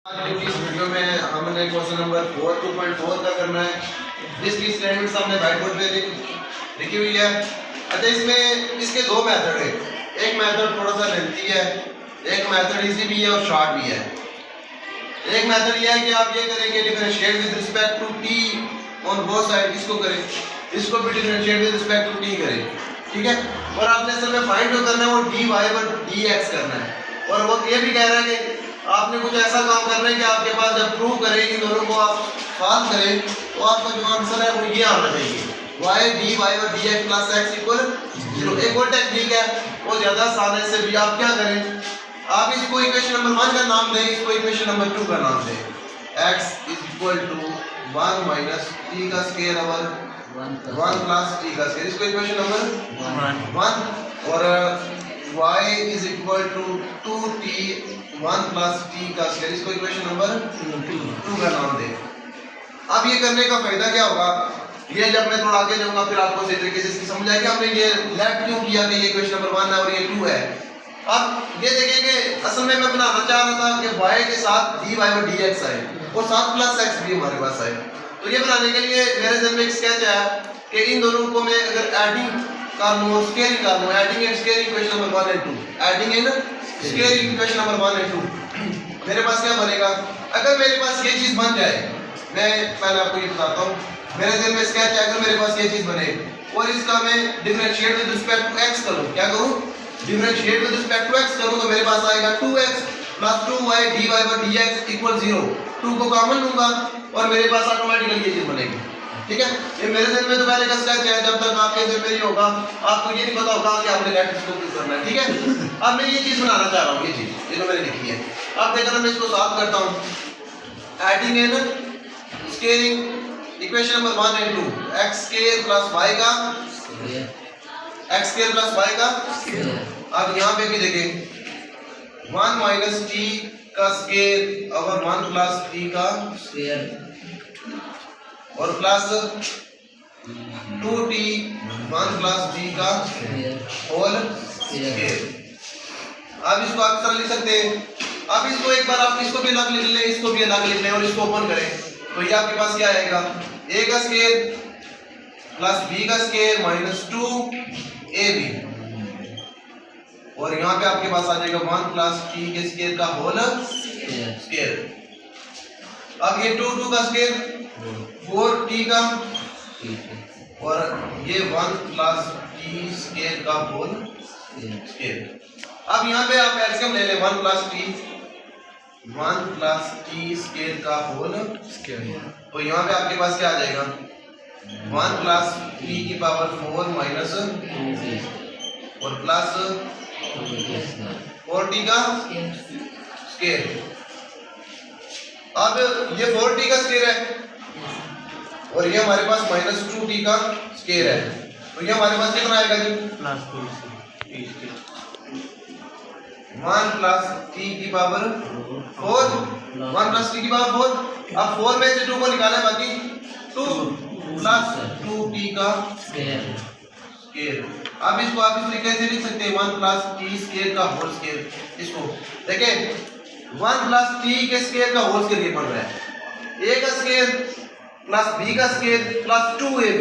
इस वीडियो में हमने क्वेश्चन नंबर 4 का करना है, जिसकी स्टेटमेंट सामने व्हाइट बोर्ड पे लिखी हुई है। अच्छा, इसमें इसके दो मेथड है। एक मेथड थोड़ा सा लेंथी है, एक मेथड इजी भी है और शॉर्ट भी है। एक मेथड यह है कि आप ये करेंगे differentiate with respect to t on both side, इसको करें, इसको भी differentiate with respect to t करें, ठीक है। और आपने असल में फाइंड जो करना है वो dy और dx करना है। और वो ये भी कह रहा है कि आपने कुछ ऐसा काम करना है कि आपके पास जब प्रूव करें इन दोनों को आप सॉल्व करें तो आपका जो आंसर है वो ये आना चाहिए, y dy और dx प्लस x इक्वल 0। एक और टेक्निक है, वो ज़्यादा आसान है। इससे भी आप क्या करें, आप इसको इक्वेशन नंबर 1 का नाम दें, इसको इक्वेशन नंबर 2 का नाम दें। x is equal to 1 minus t का स्क्वायर ओवर 1 प्लस t का स्क्वायर, इसको इक्वेशन नंबर 1। और y is equal to 2t 1 plus t का स्क्वायर, इसको इक्वेशन नंबर 2 का नाम दें। अब ये करने का फायदा क्या होगा, ये जब मैं थोड़ा आगे जाऊंगा फिर आपको सही तरीके से इसकी समझ आएगी हमने ये लेफ्ट क्यों किया कि ये इक्वेशन नंबर 1 है और ये 2 है। अब ये देखेंगे असल में मैं बनाना चाह रहा था कि y के साथ dy और dx आए और साथ प्लस x भी हमारे पास आए। तो ये बनाने के लिए मेरे ज़हन में एक स्केच आया कि इन दोनों को मैं अगर एडिंग कर लूं, स्केयरिंग कर लूं, adding and squaring equation number 1 and 2, adding and squaring equation number 1 and 2, मेरे पास क्या बनेगा। अगर मेरे पास ये चीज बन जाए, मैं पहले आपको ये बताता हूँ, मेरे ज़हन में स्केच है, अगर मेरे पास ये चीज बने और इसका मैं differentiate with respect to x करूं, क्या करूं, differentiate with respect to x करूं तो मेरे पास आएगा 2x प्लस 2y dy और dx इक्वल 0। 2 को कॉमन लूंगा और मेरे पास ऑटोमेटिकली ये चीज बनेगी, ठीक है। ये मेरे ज़हन में तो पहले का स्केच है, जब तक आपके ज़हन में नहीं होगा आपको ये नहीं पता होगा कि आपने लेफ्ट इसको क्यों करना है, ठीक है। अब मैं ये चीज बनाना चाह रहा हूँ, ये चीज ये जो मैंने लिखी है। अब देखना मैं इसको सॉल्व करता हूँ, adding and squaring equation number 1 and 2, x square plus y का x स्क्वायर प्लस y का। अब यहाँ पे भी देखें 1 माइनस t का स्क्वायर ओवर 1 प्लस t का स्क्वायर और प्लस 2t 1 प्लस t का होल स्क्वायर। अब इसको आप तरह लिख सकते हैं। अब इसको एक बार आप इसको भी अलग लिख लें, इसको भी अलग लिख लें और इसको ओपन करें तो ये आपके पास क्या आएगा, a का स्क्वायर प्लस b का स्क्वायर माइनस 2ab और यहाँ पे आपके पास आ जाएगा 1 प्लस t के स्क्वायर का होल स्क्वायर। अब ये 2 का स्क्वायर 4t का और ये 1 प्लस t स्क्वायर का होल स्क्वायर। अब यहाँ पे आप एलसीएम ले लें 1 प्लस t स्क्वायर का होल स्क्वायर, तो यहाँ पे आपके पास क्या आ जाएगा 1 प्लस t की पावर 4 माइनस और प्लस 4t का स्क्वायर। अब ये 4t का स्क्वायर है और ये हमारे पास माइनस 2t का स्क्वायर है, तो ये हमारे पास कितना आएगा जी, 1 प्लस t की पावर 4, 1 प्लस t की पावर 4। अब 4 में से 2 को निकालें, बाकी 2 प्लस 2t का स्क्वायर। अब इसको आप इस तरीके से लिख सकते हैं 1 प्लस t स्क्वायर का होल स्क्वायर। इसको देखें 1 प्लस t के स्क्वायर का होल स्क्वायर ये बन रहा है, a का स्क्वायर प्लस b का स्क्वायर प्लस 2ab।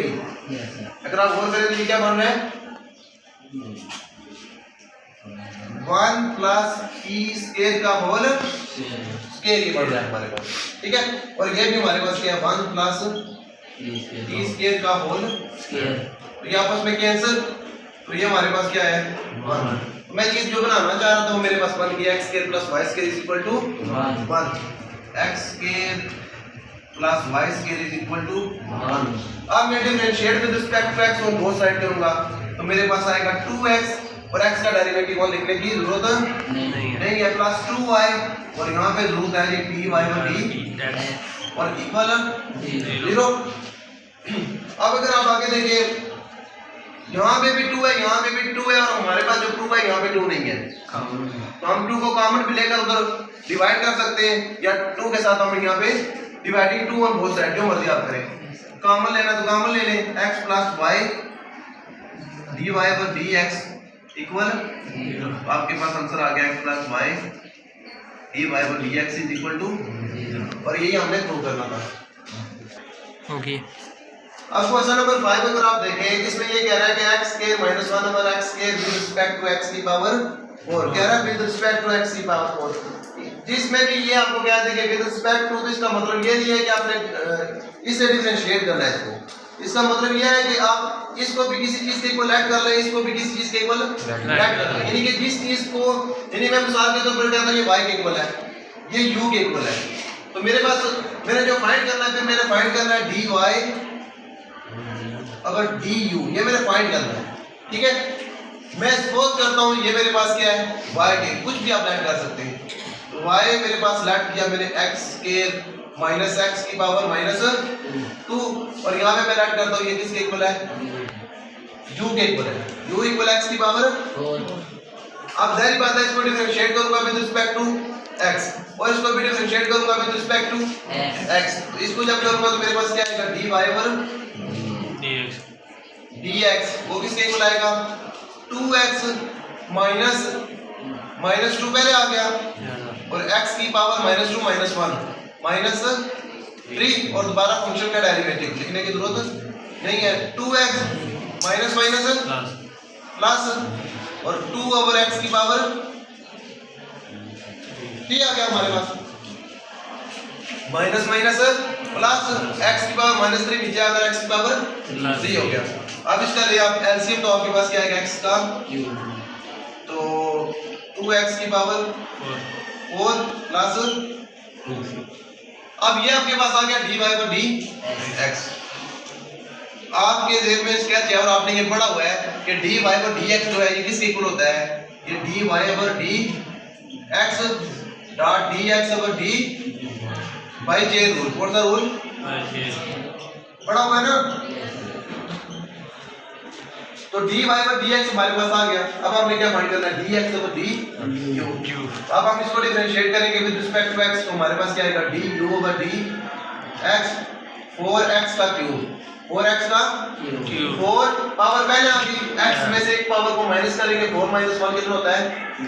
अगर आप होल करें तो क्या बन रहा है 1 प्लस t स्क्वायर का होल स्क्वायर ये बन रहा है हमारे पास, ठीक है। और ये भी हमारे पास क्या है 1 प्लस t स्क्वायर का होल स्क्वायर, तो ये आपस में कैंसिल, तो ये हमारे पास क्या है 1। मैं चीज जो बनाना चाह रहा था वो मेरे पास बन गया x square plus y square is equal to 1, x square plus y square is equal to 1। अब मैं differentiate with respect to x on both side करूंगा तो मेरे पास आएगा 2x और x का डेरिवेटिव और लिखने की जरूरत नहीं है, प्लस 2y और यहाँ पे जरूरत है जी dy और d और इक्वल 0। अब अगर आप आगे देखिए यहाँ पे भी 2 है, यहाँ पे भी 2 है और हमारे पास जो 2 है यहाँ पे 2 नहीं है, तो हम 2 को कॉमन भी लेकर उधर डिवाइड कर सकते हैं या 2 के साथ हम यहाँ पे डिवाइडिंग 2 ऑन बोथ साइड जो मर्जी आप करें। कॉमन लेना तो कॉमन ले लें, x प्लस y dy और dx इक्वल, आपके पास आंसर आ गया x plus y d y और d x is equal to, और यही हमने प्रूव करना था। ओके। अब क्वेश्चन नंबर 5 अगर आप देखें, इसमें ये कह रहा है कि x square minus 1 over x square with respect to x की पावर 4, कह रहा है विद रिस्पेक्ट टू x की पावर 4, जिसमें भी ये आपको क्या देंगे विद रिस्पेक्ट टू, तो इसका मतलब ये नहीं है कि आपने इससे डिफरेंशिएट करना है इसको। इसका मतलब ये है कि आप इसको भी किसी चीज के इक्वल ऐड कर लें, इसको भी किसी चीज के इक्वल ऐड कर लें, यानी कि जिस चीज को, यानी मैं मिसाल के तौर पर कहता हूं ये y के इक्वल है, ये u के इक्वल है, तो मेरे पास मैंने जो फाइंड करना है, फिर मैंने फाइंड करना है dy अगर du, ये मैंने फाइंड करना है, ठीक है। मैं सपोज करता हूं ये मेरे पास क्या है y के, कुछ भी आप ऐड कर सकते हैं, तो y मेरे पास लैट किया मैंने x के माइनस x की पावर माइनस 2, और यहाँ पे मैं लैट करता हूँ ये किसके इक्वल है, u के इक्वल है, u इक्वल x की पावर 4। अब जाहिर बात है इसको डिफरेंशिएट करूंगा विद रिस्पेक्ट टू x, और इसको भी डिफरेंशिएट करूंगा विद रिस्पेक्ट टू x, तो इसको जब करूंगा तो मेरे पास क्या आएगा dy ओवर dx, वो किसके इक्वल आएगा 2x माइनस 2 पहले आ गया, और x की पावर माइनस 2 माइनस 1 माइनस 3, और दोबारा फंक्शन का डेरिवेटिव लिखने की जरूरत नहीं है, 2x माइनस माइनस प्लस, और 2 ओवर x की पावर 3 आ गया हमारे पास, माइनस माइनस प्लस x की पावर माइनस 3 नीचे आकर x की पावर 3 हो गया। अब इसका ले आप एलसीएम, तो आपके पास क्या आएगा x का, तो 2x की पावर 4 प्लस 2, अब ये आपके पास आ गया dy और dx। आपके जेब में स्केच है और आपने ये पढ़ा हुआ है कि dy और dx जो है ये किसके इक्वल होता है, ये dy over dx dot dx over d by j rule, what the rule, पढ़ा हुआ है ना। तो dy ओवर dx हमारे पास आ गया, अब हमने क्या फाइंड करना है dx ओवर du, अब हम इसको डिफरेंशिएट करेंगे विद रिस्पेक्ट टू x, तो हमारे पास क्या आएगा du ओवर dx 4x का क्यूब, 4x का क्यूब, 4 पावर पहले आ गई, x में से एक पावर को माइनस करेंगे, 4 माइनस 1 कितना होता है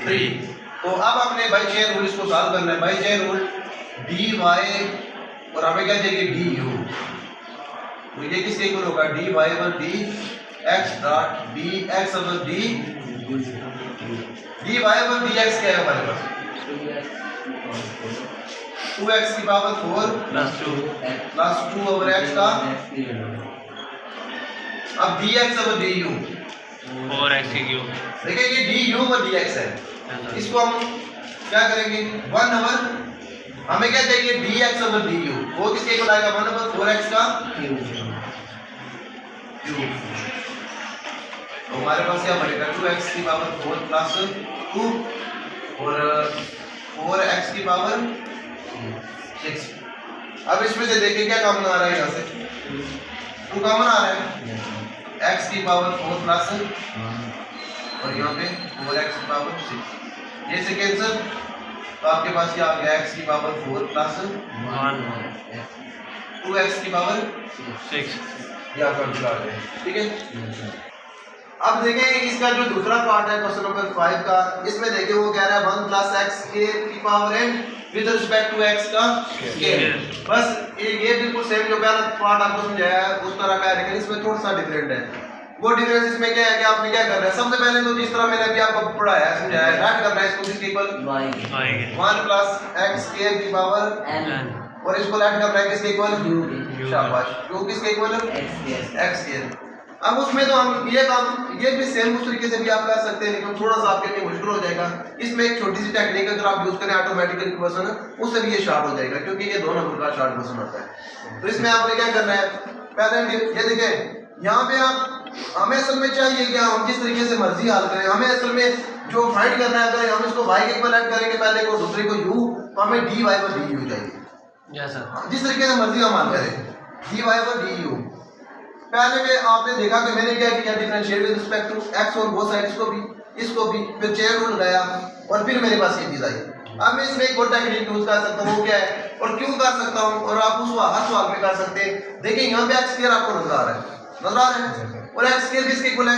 3, तो अब हमने बाय चेन रूल इसको सॉल्व करना है, बाय चेन रूल dy और हमें क्या चाहिए du, तो ये किसके इक्वल होगा dy over dx dot dx over d, dy over dx क्या है हमारे पास 2x की पावर 4 प्लस 2 ओवर x का, अब dx over du 4x cube, देखिए ये du ओवर dx है, इसको हम क्या करेंगे 1 ओवर, हमें क्या चाहिए dx ओवर du, वो किसके इक्वल आएगा 1 ओवर 4x का क्यूब, तो हमारे पास क्या बनेगा 2x की पावर 4 प्लस 2 और 4x की पावर 6। अब इसमें से देखिए क्या कॉमन आ रहा है, यहाँ से 2 कॉमन आ रहा है, x की पावर 4 प्लस और यहाँ पे 4x की पावर 6, ये से कैंसिल, तो आपके पास क्या आ गया x की पावर 4 प्लस 2x की पावर 6, ये आपका आंसर आ गया, ठीक है। अब देखें इसका जो दूसरा पार्ट है क्वेश्चन नंबर 5 का, इसमें देखिए वो कह रहा है 1 प्लस x की power n with respect to x का स्केयर, बस ये बिल्कुल सेम जो पहला पार्ट आपको समझाया है उस तरह का है, लेकिन इसमें थोड़ा सा डिफरेंट है। वो डिफरेंस इसमें क्या है कि आपने क्या करना है, सबसे पहले तो जिस तरह मैंने अभी आपको पढ़ाया है समझाया है, ऐड करना है इसको किसके इक्वल 1 प्लस x स्क्वायर की पावर n, और इसको ऐड करना है किसके इक्वल, शाबाश, क्यों किसके इक्वल x स्क्वायर। अब उसमें तो हम ये भी सेम उस तरीके से भी आप कर सकते हैं, लेकिन थोड़ा सा आपके लिए मुश्किल हो जाएगा। इसमें एक छोटी सी टेक्निक अगर आप यूज करें ऑटोमेटिकली क्वेश्चन, उससे भी ये शॉर्ट हो जाएगा, क्योंकि ये 2 नंबर का शॉर्ट क्वेश्चन होता है। तो इसमें आपने क्या करना है, पहले ये देखें यहाँ पे आप, हमें असल में चाहिए कि हम जिस तरीके से मर्जी हल करें, हमें असल में जो फाइंड करना है, अगर हम इसको y के इक्वल ऐड करेंगे पहले को, दूसरे को u, तो हमें dy और du चाहिए, जिस तरीके से मर्जी हम हल करें dy और du। पहले में आपने देखा कि मैंने क्या किया, differentiate with respect to x और बोथ साइड इसको भी फिर चेन रूल लगाया, और फिर मेरे पास ये चीज आई। अब मैं इसमें एक और टेक्निक यूज कर सकता हूँ, वो क्या है और क्यों कर सकता हूँ, और आप उस हर सवाल में कर सकते हैं। देखिए यहाँ पे x स्क्वायर आपको नजर आ रहा है, और x स्क्वायर किसके इक्वल है,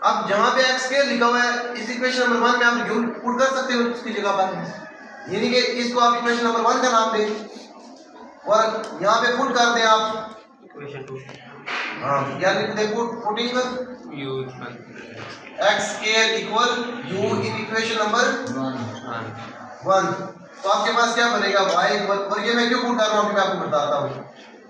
अब जहाँ पे x स्क्वायर लिखा हुआ है इस इक्वेशन नंबर 1 में आप पुट कर सकते हो उसकी जगह पर, यानी कि इसको आप इक्वेशन नंबर 1 का नाम दें और यहाँ पे पुट कर दें आप इक्वेशन 2 हाँ क्या लिख दें putting u x square equal u in equation number 1 तो आपके पास क्या बनेगा y इक्वल और ये मैं क्यों पुट कर रहा हूँ मैं आपको बताता हूँ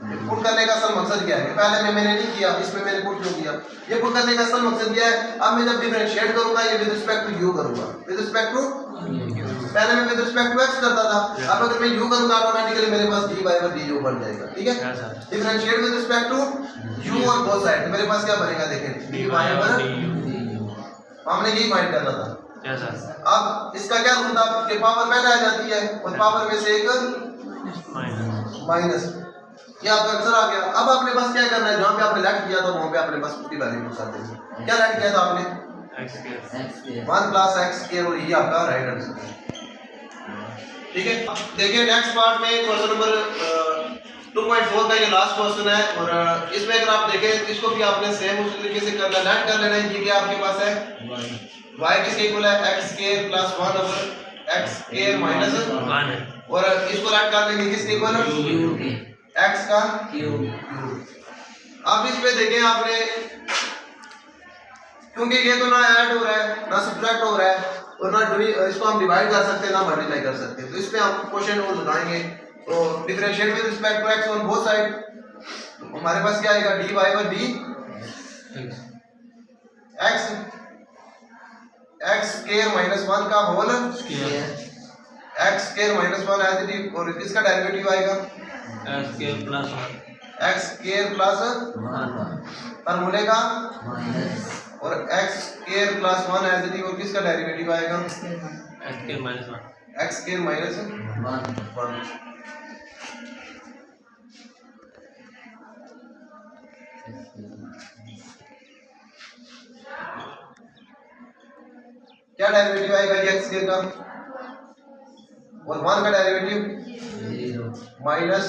पुट करने का असल मकसद क्या है पहले मैंने नहीं किया इसमें मैंने पुट क्यों किया ये पुट करने का असल मकसद क्या है अब मैं जब डिफरेंशिएट करूंगा ये विद रिस्पेक्ट टू u करूंगा विद रिस्पेक्ट टू पहले मैं विद रिस्पेक्ट टू x करता था अब अगर मैं u करूंगा ऑटोमेटिकली मेरे पास dy by du बन जाएगा ठीक है differentiate with respect to u और बोथ साइड मेरे पास क्या बनेगा देखें dy by du हमने यही फाइंड करना था अब इसका क्या रूल था कि पावर पहले आ जाती है और पावर में से एक माइनस ये आपका आंसर आ गया अब अपने पास क्या करना है जहाँ पे आपने लेट किया था वहाँ पे अपने पास पूरी वैल्यू पुट कर देंगे क्या लेट किया था आपने x 1 प्लस x स्क्वायर और ये आपका राइट आंसर है ठीक है देखिए नेक्स्ट पार्ट में क्वेश्चन नंबर 2.4 का ये लास्ट क्वेश्चन है और इसमें अगर आप देखें इसको भी आपने सेम उसी तरीके से करना लेट कर लेना है ये क्या आपके पास है y किसके इक्वल है x square plus 1 over x square minus 1 और इसको लेट कर लेंगे किसके इक्वल x का क्यूब अब इस पे देखें आपने क्योंकि ये तो ना ऐड हो रहा है ना सब्ट्रैक्ट हो रहा है और ना इसको हम डिवाइड कर सकते हैं ना मल्टीप्लाई कर सकते हैं तो इस पे हम क्वेश्चन वो लगाएंगे तो differentiate with respect to x on both side हमारे पास क्या आएगा dy by d x x square minus 1 का whole x square minus 1 as it is और इसका डेरिवेटिव आएगा x square plus 1 x square plus फॉर्मूले का और x square plus 1 as it is और किसका डेरिवेटिव आएगा x square minus 1 x square minus 1 क्या डेरिवेटिव आएगा ये x स्क्वायर का और 1 का derivative 0 minus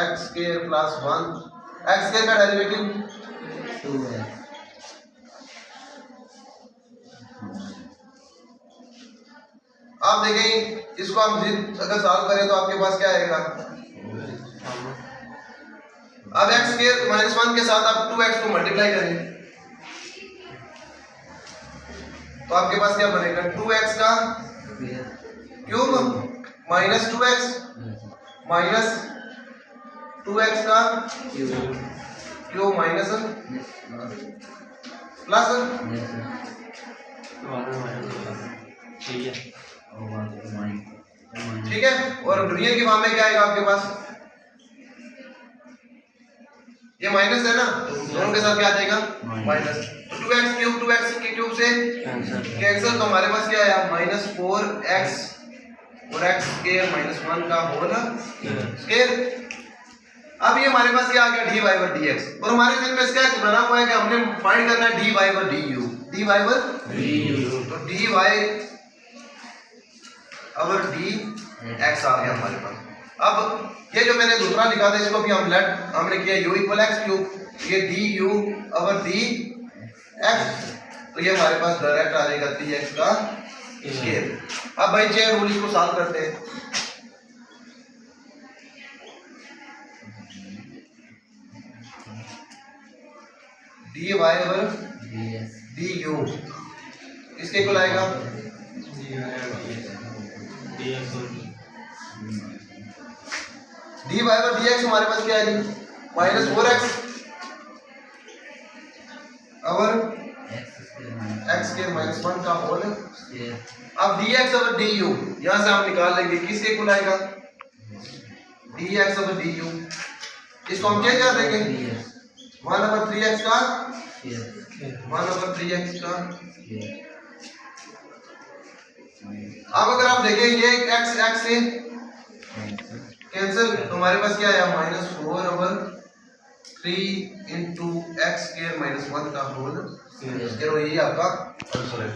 x square plus 1 x square का डेरिवेटिव 2 है आप देखें इसको हम अगर सॉल्व करें तो आपके पास क्या आएगा अब x स्क्वायर माइनस 1 के साथ आप 2x को मल्टीप्लाई करें तो आपके पास क्या बनेगा 2x का cube minus 2x minus 2x का क्यूब माइनस प्लस ठीक है और रियल की फॉर्म में क्या आएगा आपके पास ये माइनस है ना दोनों के साथ क्या आ जाएगा माइनस 2x क्यूब 2x के क्यूब से कैंसिल तो हमारे पास क्या आया माइनस 4x और x स्क्वायर माइनस 1 का होल स्क्वायर अब ये हमारे पास क्या आ गया dy by dx और हमारे दिल में इसका बना हुआ है कि हमने फाइंड करना है dy by du dy by du तो dy और dx आ गया हमारे पास अब ये जो मैंने दूसरा लिखा था इसको भी हमने किया u इक्वल x क्यूब ये du और dx तो ये हमारे पास डायरेक्ट आ जाएगा 3x का स्क्वायर अब भाई चेयर रूल इसको सॉल्व करते हैं dy और du इसके इक्वल आएगा dy और dx हमारे पास क्या है जी माइनस 4x और x स्क्वायर माइनस 1 का होल अब dx और du यहां से हम निकाल लेंगे किसके इक्वल आएगा dx और du इसको हम चेंज कर देंगे 1/3x का 1/3x का अब अगर आप देखें ये x x से कैंसिल तो हमारे पास क्या आया minus 4/3 into x square minus 1 का होल स्क्वायर और यही आपका आंसर है।